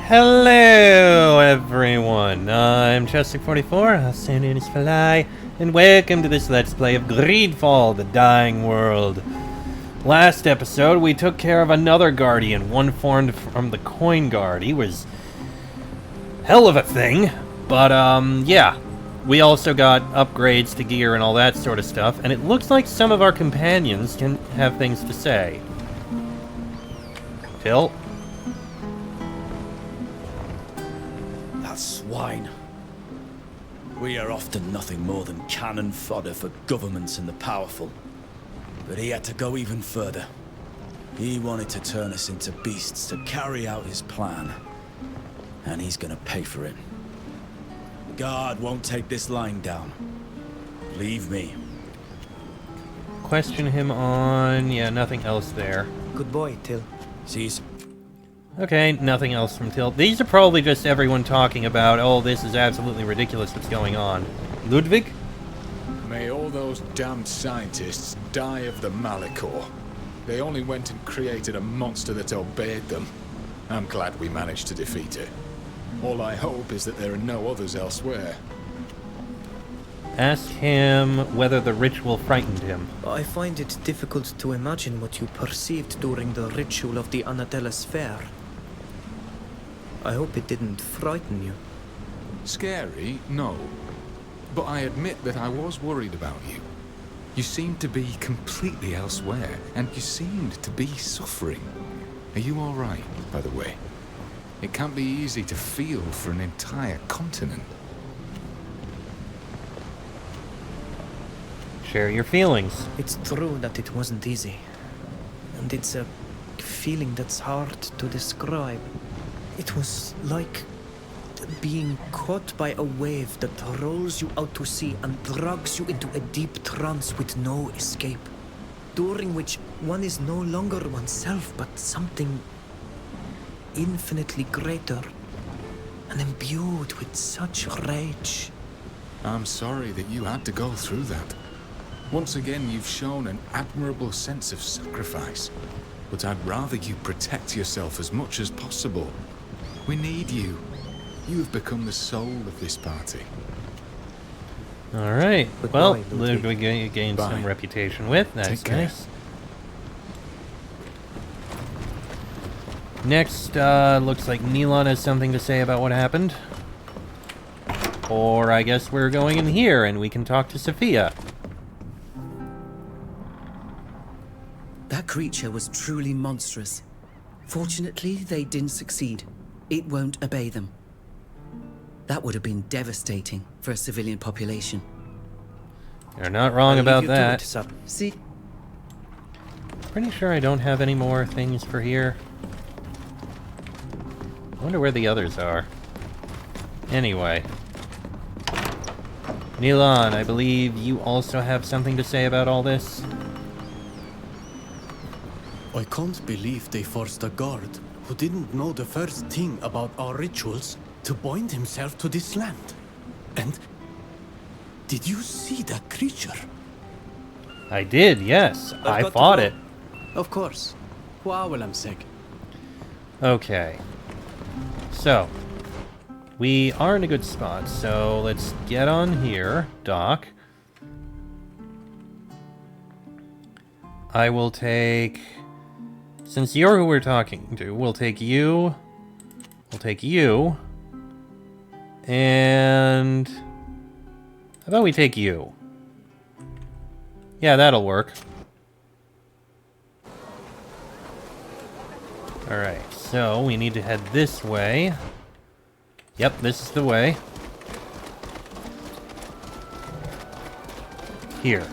Hello, everyone. I'm Chester44, Ascendant Fly, and welcome to this Let's Play of Greedfall, the Dying World. Last episode, we took care of another Guardian, one formed from the Coin Guard. He was hell of a thing, but, yeah. We also got upgrades to gear and all that sort of stuff, and it looks like some of our companions can have things to say. Till? That swine. We are often nothing more than cannon fodder for governments and the powerful. But he had to go even further. He wanted to turn us into beasts to carry out his plan. And he's gonna pay for it. God won't take this line down. Leave me. Question him on... yeah, nothing else there. Good boy, Till. Cease. Okay, nothing else from Till. These are probably just everyone talking about, oh, this is absolutely ridiculous what's going on. Ludwig? May all those damned scientists die of the Malachor. They only went and created a monster that obeyed them. I'm glad we managed to defeat it. All I hope is that there are no others elsewhere. Ask him whether the ritual frightened him. I find it difficult to imagine what you perceived during the ritual of the Anadella's fair. I hope it didn't frighten you. Scary? No. But I admit that I was worried about you. You seemed to be completely elsewhere, and you seemed to be suffering. Are you all right, by the way? It can't be easy to feel for an entire continent. Share your feelings. It's true that it wasn't easy. And it's a feeling that's hard to describe. It was like being caught by a wave that rolls you out to sea and drags you into a deep trance with no escape. During which one is no longer oneself, but something infinitely greater, and imbued with such rage. I'm sorry that you had to go through that. Once again, you've shown an admirable sense of sacrifice, but I'd rather you protect yourself as much as possible. We need you. You have become the soul of this party. Alright, Goodbye, well, Ludwig. Ludwig gained Bye. some reputation with. That's Take care. nice. Next, looks like Neelon has something to say about what happened. Or I guess we're going in here and we can talk to Sophia. That creature was truly monstrous. Fortunately, they didn't succeed. It won't obey them. That would have been devastating for a civilian population. You're not wrong I'll about leave you to that. it, sir. See, Pretty sure I don't have any more things for here. I wonder where the others are. Anyway. Neelon, I believe you also have something to say about all this? I can't believe they forced a guard who didn't know the first thing about our rituals to bind himself to this land. And did you see that creature? I did, yes. I got to fought go. it. Of course. Wow, well, I'm sick. Okay. So, we are in a good spot, so let's get on here, Doc. I will take... since you're who we're talking to, we'll take you. We'll take you. And... how about we take you? Yeah, that'll work. Alright, so we need to head this way. Yep, this is the way. Here.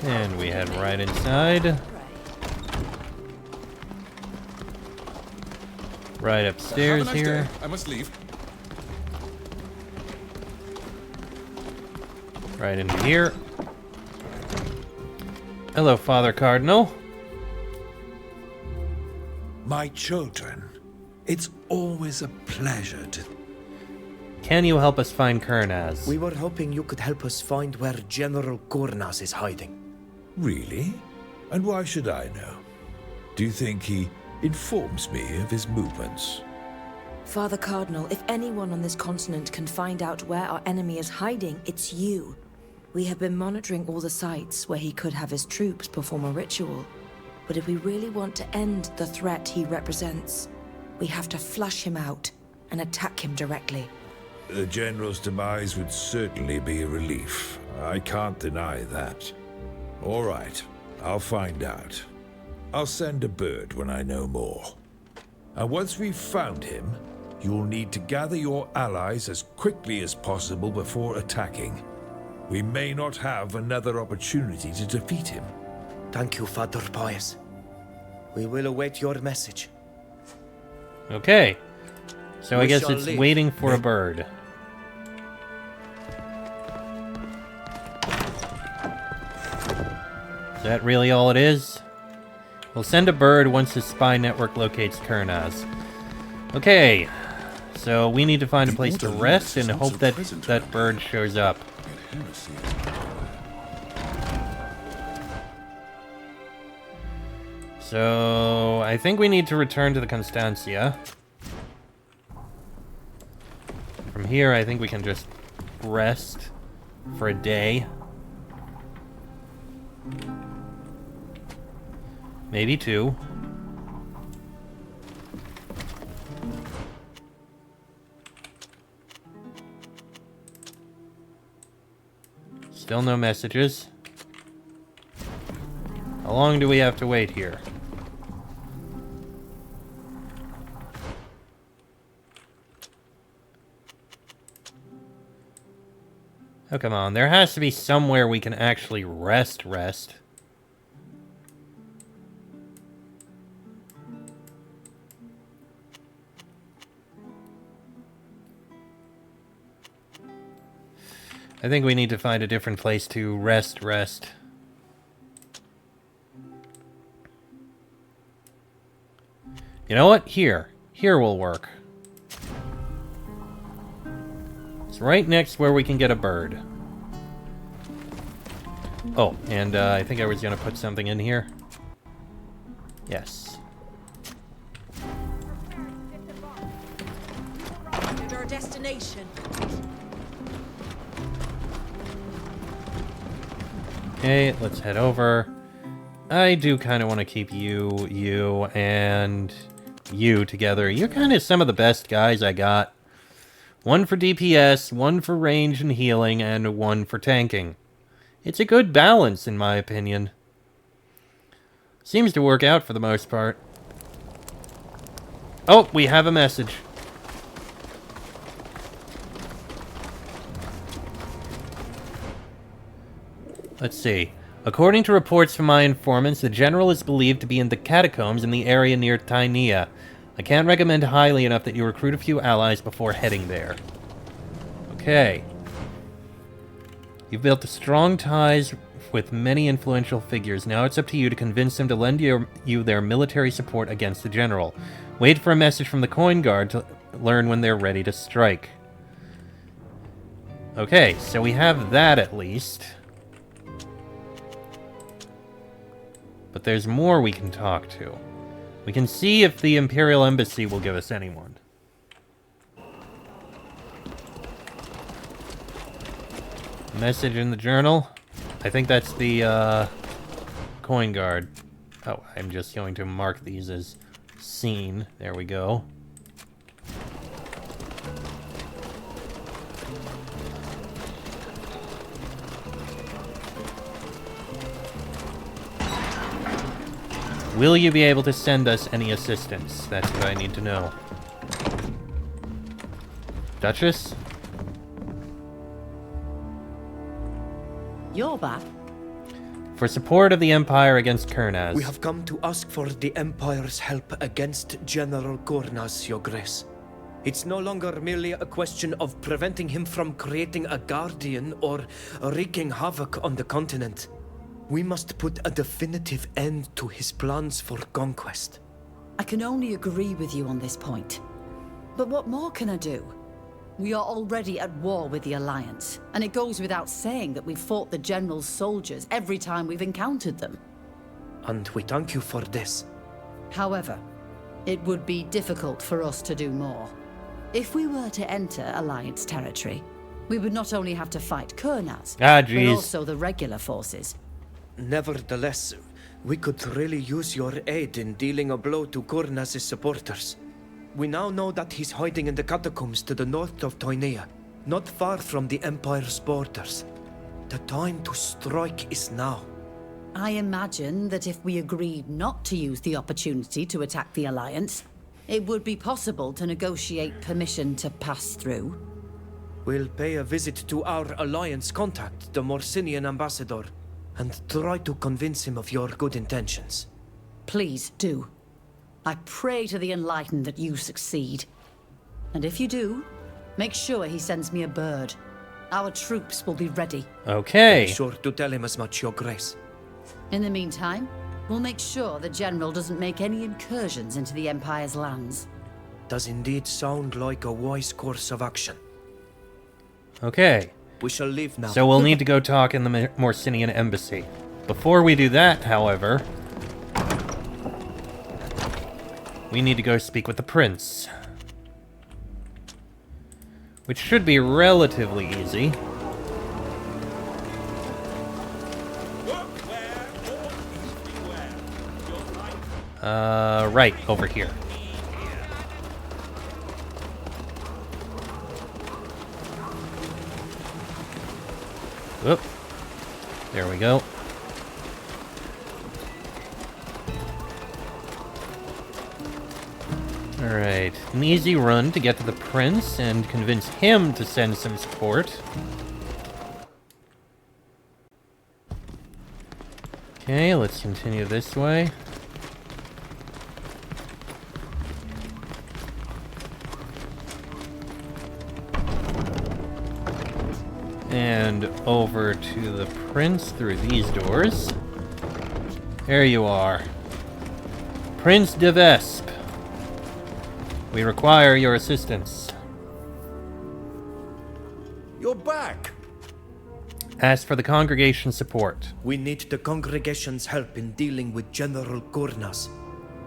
And we head right inside. Right upstairs Have a nice here. day. I must leave. Right into here. Hello, Father Cardinal. My children, it's always a pleasure to... Can you help us find Kurnaz? We were hoping you could help us find where General Kurnaz is hiding. Really? And why should I know? Do you think he informs me of his movements? Father Cardinal, if anyone on this continent can find out where our enemy is hiding, it's you. We have been monitoring all the sites where he could have his troops perform a ritual. But if we really want to end the threat he represents, we have to flush him out and attack him directly. The General's demise would certainly be a relief. I can't deny that. All right, I'll find out. I'll send a bird when I know more. And once we've found him, you'll need to gather your allies as quickly as possible before attacking. We may not have another opportunity to defeat him. Thank you, Father Pius. We will await your message. Okay. So I We guess shall it's live. waiting for a bird. Is that really all it is? We'll send a bird once the spy network locates Kurnaz. Okay. So we need to find a place to rest and hope that that bird shows up. So I think we need to return to the Constancia. From here, I think we can just rest for a day. Maybe 2. Still no messages. How long do we have to wait here? Oh, come on. There has to be somewhere we can actually rest. I think we need to find a different place to rest. You know what? Here will work. It's right next where we can get a bird. Oh, and I think I was gonna put something in here. Yes. Our destination. Okay, let's head over. I do kind of want to keep you, and you together. You're kind of some of the best guys I got. 1 for DPS, 1 for range and healing, and 1 for tanking. It's a good balance, in my opinion. Seems to work out for the most part. Oh, we have a message. Let's see. According to reports from my informants, the general is believed to be in the catacombs in the area near Tynea. I can't recommend highly enough that you recruit a few allies before heading there. Okay. You've built strong ties with many influential figures. Now it's up to you to convince them to lend you their military support against the general. Wait for a message from the Coin Guard to learn when they're ready to strike. Okay, so we have that at least. But there's more we can talk to. We can see if the Imperial Embassy will give us anyone. Message in the journal. I think that's the Coin Guard. Oh, I'm just going to mark these as seen. There we go. Will you be able to send us any assistance? That's what I need to know. Duchess? You're back. For support of the Empire against Kurnaz. We have come to ask for the Empire's help against General Kurnaz, Your Grace. It's no longer merely a question of preventing him from creating a Guardian or wreaking havoc on the continent. We must put a definitive end to his plans for conquest. I can only agree with you on this point. But what more can I do? We are already at war with the Alliance, and it goes without saying that we've fought the General's soldiers every time we've encountered them. And we thank you for this. However, it would be difficult for us to do more. If we were to enter Alliance territory, we would not only have to fight Kurnaz, but also the regular forces. Nevertheless, we could really use your aid in dealing a blow to Kurnaz's supporters. We now know that he's hiding in the catacombs to the north of Toinea, not far from the Empire's borders. The time to strike is now. I imagine that if we agreed not to use the opportunity to attack the Alliance, it would be possible to negotiate permission to pass through. We'll pay a visit to our Alliance contact, the Morsinian ambassador, and try to convince him of your good intentions. Please do. I pray to the Enlightened that you succeed. And if you do, make sure he sends me a bird. Our troops will be ready. Okay. Be sure to tell him as much, Your Grace. In the meantime, we'll make sure the General doesn't make any incursions into the Empire's lands. Does indeed sound like a wise course of action. Okay. We shall leave now. So we'll need to go talk in the Morsinian embassy. Before we do that, however, we need to go speak with the prince. Which should be relatively easy. Right, over here. Whoop. There we go. Alright, an easy run to get to the prince and convince him to send some support. Okay, let's continue this way. And over to the prince through these doors. There you are. Prince de Vespe. We require your assistance. You're back! Ask for the congregation's support. We need the congregation's help in dealing with General Kurnaz.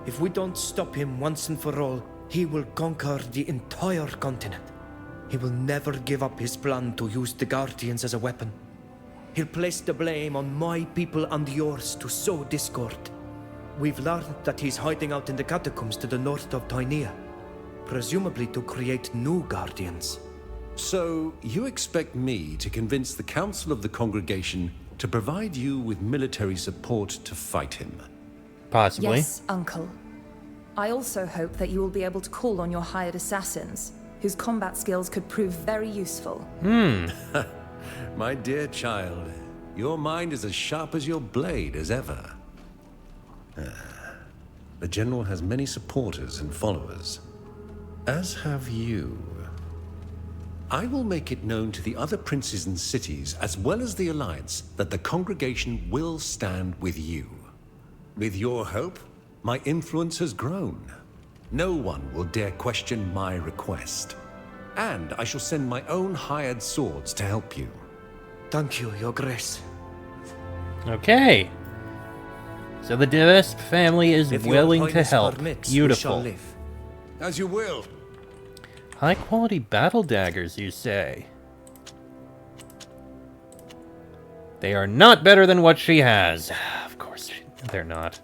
If we don't stop him once and for all, he will conquer the entire continent. He will never give up his plan to use the Guardians as a weapon. He'll place the blame on my people and yours to sow discord. We've learned that he's hiding out in the catacombs to the north of Toinea, presumably to create new Guardians. So, you expect me to convince the Council of the Congregation to provide you with military support to fight him? Possibly. Yes, Uncle. I also hope that you will be able to call on your hired assassins, whose combat skills could prove very useful. My dear child, your mind is as sharp as your blade as ever. The General has many supporters and followers, as have you. I will make it known to the other princes and cities, as well as the Alliance, that the Congregation will stand with you. With your help, my influence has grown. No one will dare question my request. And I shall send my own hired swords to help you. Thank you, Your Grace. Okay. So the de Vespe family is willing to help. Beautiful. As you will. High quality battle daggers, you say? They are not better than what she has. Of course, they're not.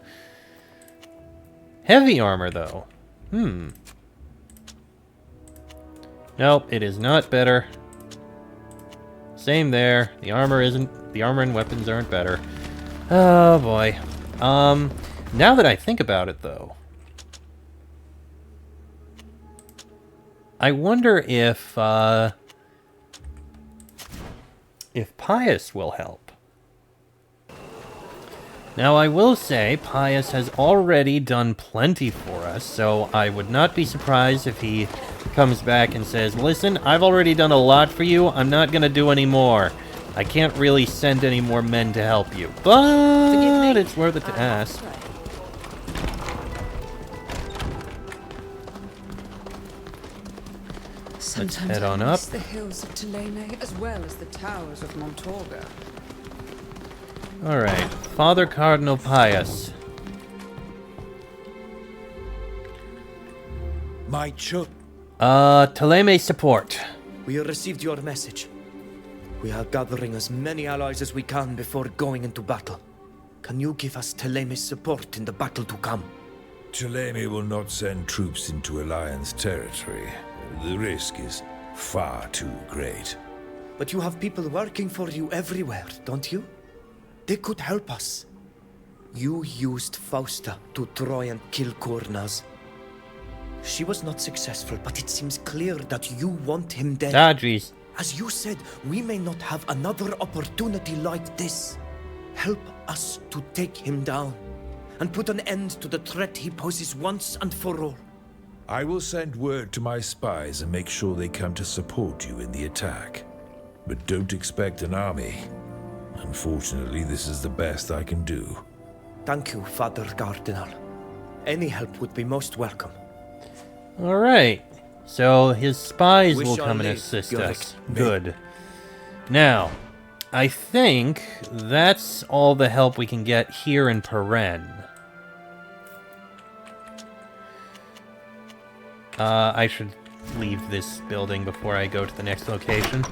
Heavy armor, though. Nope, it is not better. Same there. The armor isn't. The armor and weapons aren't better. Oh boy. Now that I think about it, though, I wonder if Pius will help. Now, I will say, Pius has already done plenty for us, so I would not be surprised if he comes back and says, listen, I've already done a lot for you, I'm not gonna do any more. I can't really send any more men to help you, but it's worth it to ask. Let's head on up. The hills of Tulane as well as the towers of Montorga. Alright, Father Cardinal Pius. My Teleme support. We received your message. We are gathering as many allies as we can before going into battle. Can you give us Teleme's support in the battle to come? Teleme will not send troops into Alliance territory. The risk is far too great. But you have people working for you everywhere, don't you? They could help us. You used Fausta to try and kill Kurnaz. She was not successful, but it seems clear that you want him dead. Ah, jeez. As you said, we may not have another opportunity like this. Help us to take him down and put an end to the threat he poses once and for all. I will send word to my spies and make sure they come to support you in the attack. But don't expect an army. Unfortunately, this is the best I can do. Thank you, Father Cardinal. Any help would be most welcome. Alright. So his spies We will shall come and leave, assist Yorick. us. Good. Now, I think that's all the help we can get here in Peren. I should leave this building before I go to the next location,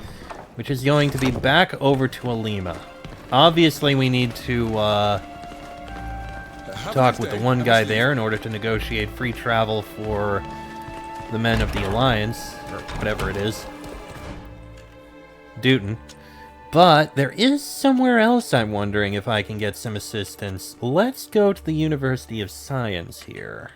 which is going to be back over to Alima. Obviously, we need to talk with the one guy there in order to negotiate free travel for the men of the Alliance, or whatever it is. Dutton. But there is somewhere else I'm wondering if I can get some assistance. Let's go to the University of Science here.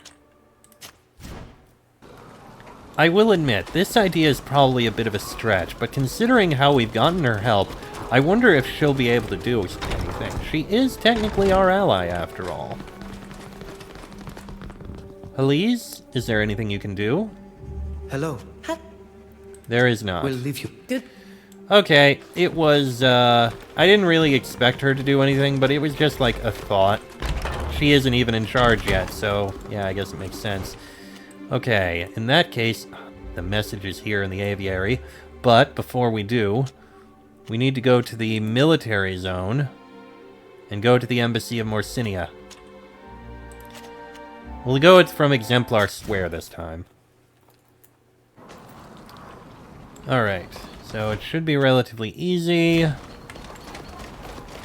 I will admit, this idea is probably a bit of a stretch, but considering how we've gotten her help, I wonder if she'll be able to do anything. She is technically our ally, after all. Elise, is there anything you can do? Hello. There is not. We'll leave you. Good. Okay, it was, I didn't really expect her to do anything, but it was just like a thought. She isn't even in charge yet, so yeah, I guess it makes sense. Okay, in that case, the message is here in the aviary, but before we do, we need to go to the military zone and go to the Embassy of Morsinia. We'll go from Exemplar Square this time. Alright, so it should be relatively easy.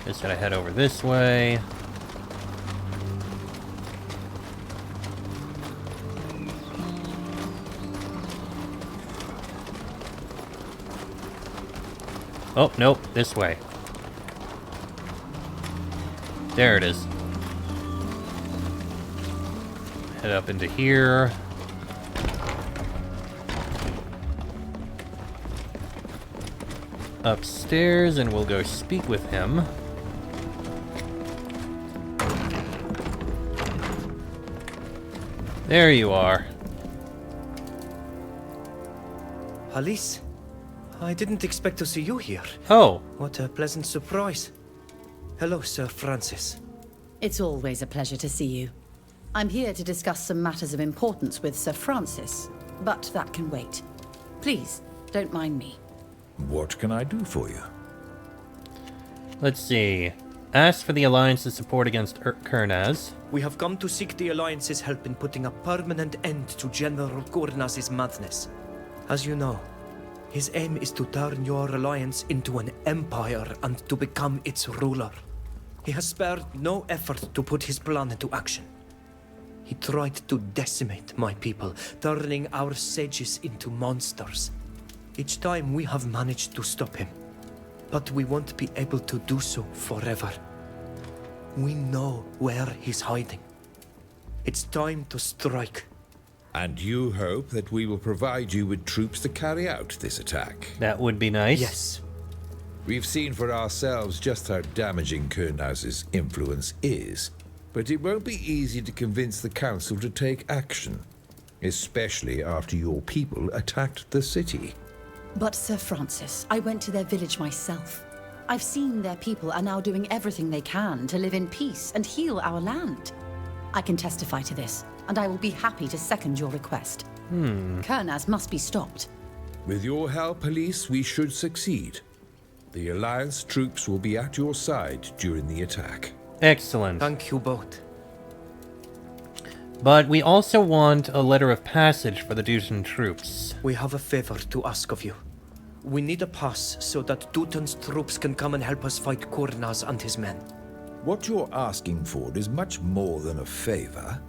Just gotta head over this way. Oh, nope, this way. There it is. Head up into here. Upstairs, and we'll go speak with him. There you are. Alice, I didn't expect to see you here. Oh. What a pleasant surprise. Hello, Sir Francis. It's always a pleasure to see you. I'm here to discuss some matters of importance with Sir Francis, but that can wait. Please, don't mind me. What can I do for you? Let's see. Ask for the Alliance's support against Kurnaz. We have come to seek the Alliance's help in putting a permanent end to General Kurnaz's madness. As you know, his aim is to turn your alliance into an empire and to become its ruler. He has spared no effort to put his plan into action. He tried to decimate my people, turning our sages into monsters. Each time we have managed to stop him, but we won't be able to do so forever. We know where he's hiding. It's time to strike. And you hope that we will provide you with troops to carry out this attack? That would be nice. Yes. We've seen for ourselves just how damaging Kurnaz's influence is, but it won't be easy to convince the Council to take action, especially after your people attacked the city. But Sir Francis, I went to their village myself. I've seen their people are now doing everything they can to live in peace and heal our land. I can testify to this, and I will be happy to second your request. Kurnaz must be stopped. With your help, police, we should succeed. The Alliance troops will be at your side during the attack. Excellent. Thank you both. But we also want a letter of passage for the Dutan troops. We have a favor to ask of you. We need a pass so that Dutan's troops can come and help us fight Kurnaz and his men. What you're asking for is much more than a favor.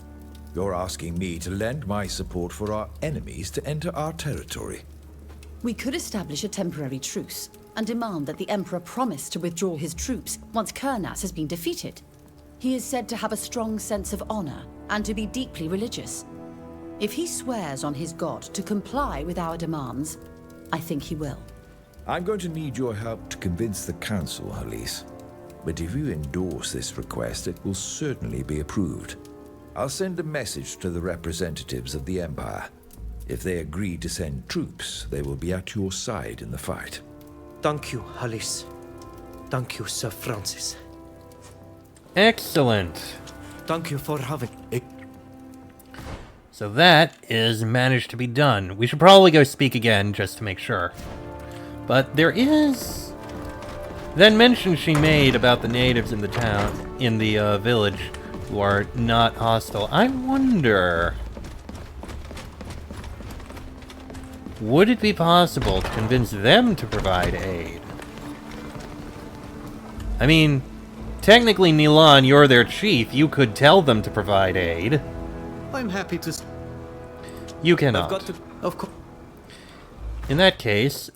You're asking me to lend my support for our enemies to enter our territory. We could establish a temporary truce and demand that the Emperor promise to withdraw his troops once Kurnaz has been defeated. He is said to have a strong sense of honor and to be deeply religious. If he swears on his god to comply with our demands, I think he will. I'm going to need your help to convince the Council, Halise. But if you endorse this request, it will certainly be approved. I'll send a message to the representatives of the Empire. If they agree to send troops, they will be at your side in the fight. Thank you, Halise. Thank you, Sir Francis. Excellent. Thank you for having it. So that is managed to be done. We should probably go speak again just to make sure. But there is that mention she made about the natives in the town, in the village, who are not hostile. I wonder, would it be possible to convince them to provide aid? I mean, technically, Nilan, you're their chief. You could tell them to provide aid. I'm happy to... You cannot. I've got to... Of course. In that case,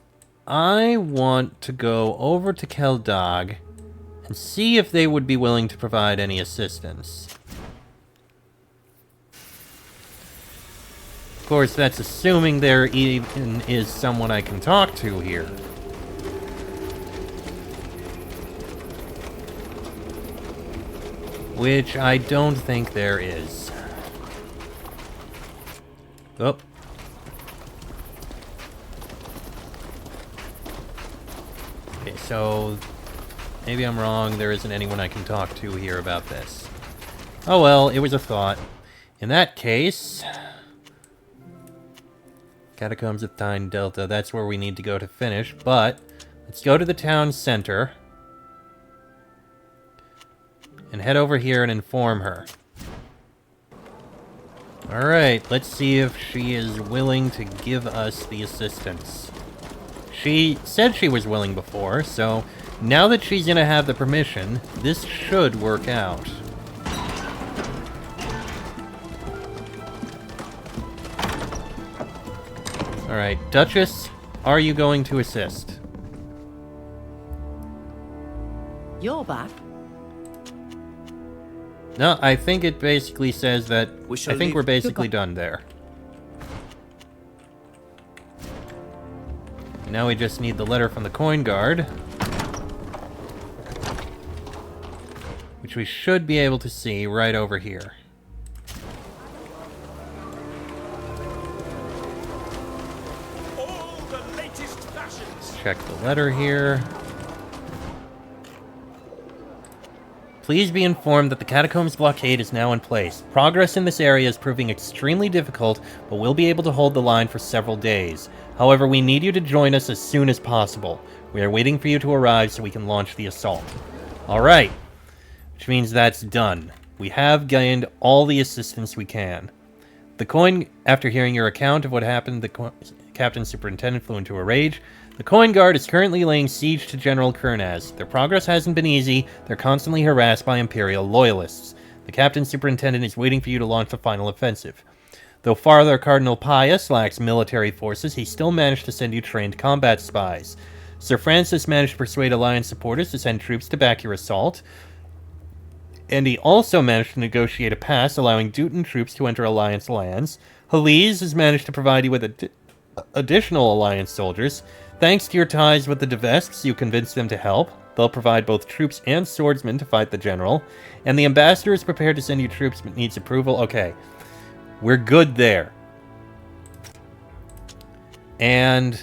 I want to go over to Keldag and see if they would be willing to provide any assistance. Of course, that's assuming there even is someone I can talk to here. Which I don't think there is. Oh. Okay, so maybe I'm wrong. There isn't anyone I can talk to here about this. Oh well, it was a thought. In that case, Catacombs of Tyne Delta, that's where we need to go to finish, but let's go to the town center and head over here and inform her. Alright, let's see if she is willing to give us the assistance. She said she was willing before, so now that she's gonna have the permission, this should work out. Alright, Duchess, are you going to assist? You're back. No, I think it basically says that I think we're basically Goodbye. done there. Now we just need the letter from the coin guard, which we should be able to see right over here. All the latest fashions. Let's check the letter here. Please be informed that the Catacombs blockade is now in place. Progress in this area is proving extremely difficult, but we'll be able to hold the line for several days. However, we need you to join us as soon as possible. We are waiting for you to arrive so we can launch the assault. Alright. Which means that's done. We have gained all the assistance we can. The coin, after hearing your account of what happened, the Captain Superintendent flew into a rage. The Coin Guard is currently laying siege to General Kurnaz. Their progress hasn't been easy. They're constantly harassed by Imperial loyalists. The Captain Superintendent is waiting for you to launch the final offensive. Though Father Cardinal Pius lacks military forces, he still managed to send you trained combat spies. Sir Francis managed to persuade Alliance supporters to send troops to back your assault. And he also managed to negotiate a pass allowing Dutan troops to enter Alliance lands. Halise has managed to provide you with additional Alliance soldiers. Thanks to your ties with the Devesques, you convinced them to help. They'll provide both troops and swordsmen to fight the general. And the ambassador is prepared to send you troops but needs approval. Okay. We're good there. And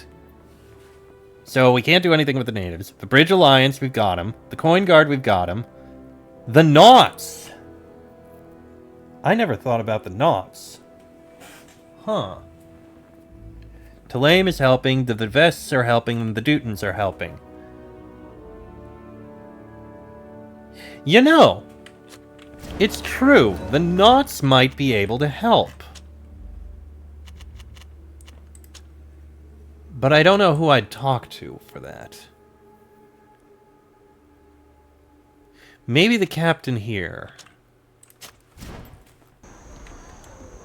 so we can't do anything with the natives. The Bridge Alliance, we've got them. The Coin Guard, we've got them. The Nauts! I never thought about the Nauts. Huh. Tulane is helping, the Devesques are helping, and the Dutons are helping. You know, It's true, the Knots might be able to help. But I don't know who I'd talk to for that. Maybe the captain here.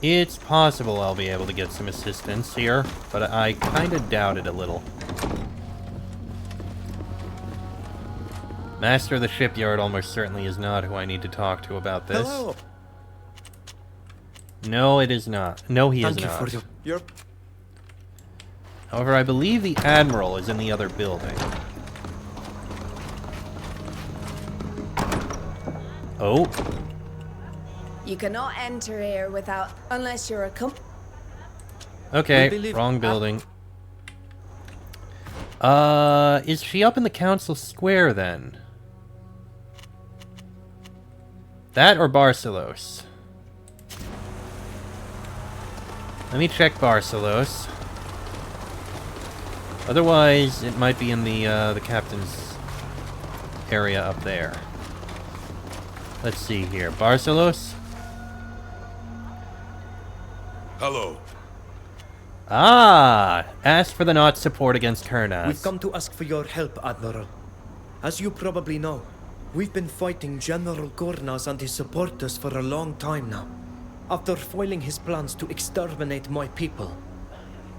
It's possible I'll be able to get some assistance here, but I kind of doubt it a little. Master of the shipyard almost certainly is not who I need to talk to about this. Hello. No, it is not. No, he is not. Thank you for your... However, I believe the Admiral is in the other building. Oh. You cannot enter here without... unless you're a Okay, wrong building. Is she up in the Council Square, then? That or Barcelos? Let me check Barcelos. Otherwise, it might be in the captain's area up there. Let's see here. Barcelos? Hello. Ah! Ask for the Knot support against Kurnaz. We've come to ask for your help, Admiral. As you probably know, we've been fighting General Kurnaz and his supporters for a long time now. After foiling his plans to exterminate my people,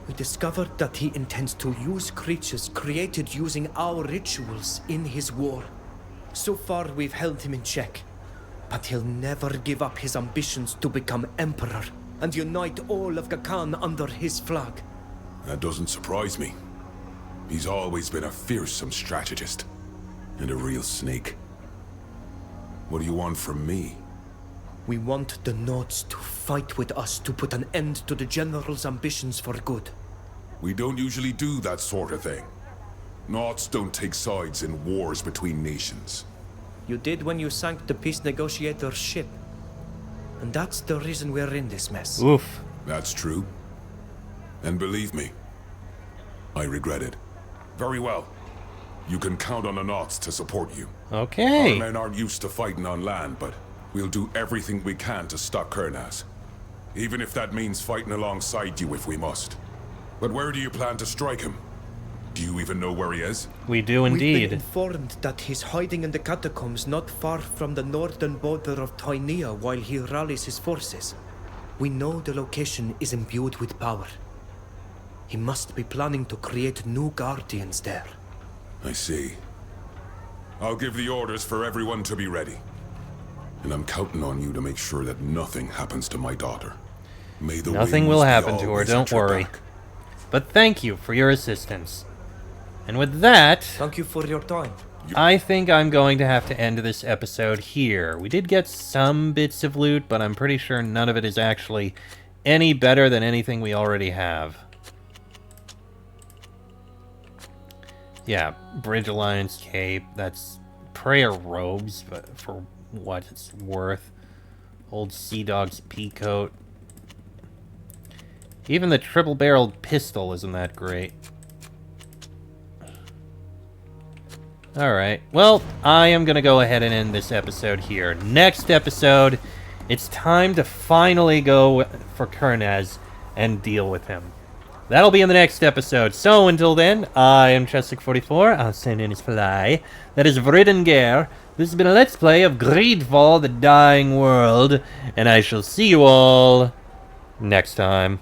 we discovered that he intends to use creatures created using our rituals in his war. So far, we've held him in check, but he'll never give up his ambitions to become Emperor and unite all of Kakan under his flag. That doesn't surprise me. He's always been a fearsome strategist and a real snake. What do you want from me? We want the Knots to fight with us to put an end to the General's ambitions for good. We don't usually do that sort of thing. Knots don't take sides in wars between nations. You did when you sank the peace negotiator's ship. And that's the reason we're in this mess. Oof. That's true. And believe me, I regret it. Very well. You can count on the Knots to support you. Okay. Our men aren't used to fighting on land, but we'll do everything we can to stop Kurnaz. Even if that means fighting alongside you if we must. But where do you plan to strike him? Do you even know where he is? We do indeed. We've been informed that he's hiding in the catacombs not far from the northern border of Tynea while he rallies his forces. We know the location is imbued with power. He must be planning to create new guardians there. I see. I'll give the orders for everyone to be ready. And I'm counting on you to make sure that nothing happens to my daughter. May the Nothing will happen to her, always don't at your worry. back. But thank you for your assistance. And with that... Thank you for your time. I think I'm going to have to end this episode here. We did get some bits of loot, but I'm pretty sure none of it is actually any better than anything we already have. Yeah, Bridge Alliance Cape, that's prayer robes, but for what it's worth. Old Sea Dog's peacoat. Even the triple-barreled pistol isn't that great. Alright, well, I am going to go ahead and end this episode here. Next episode, it's time to finally go for Kurnaz and deal with him. That'll be in the next episode. So until then, I am Chestic44. I'll send in his fly. That is Vridengar. This has been a Let's Play of Greedfall, the Dying World. And I shall see you all next time.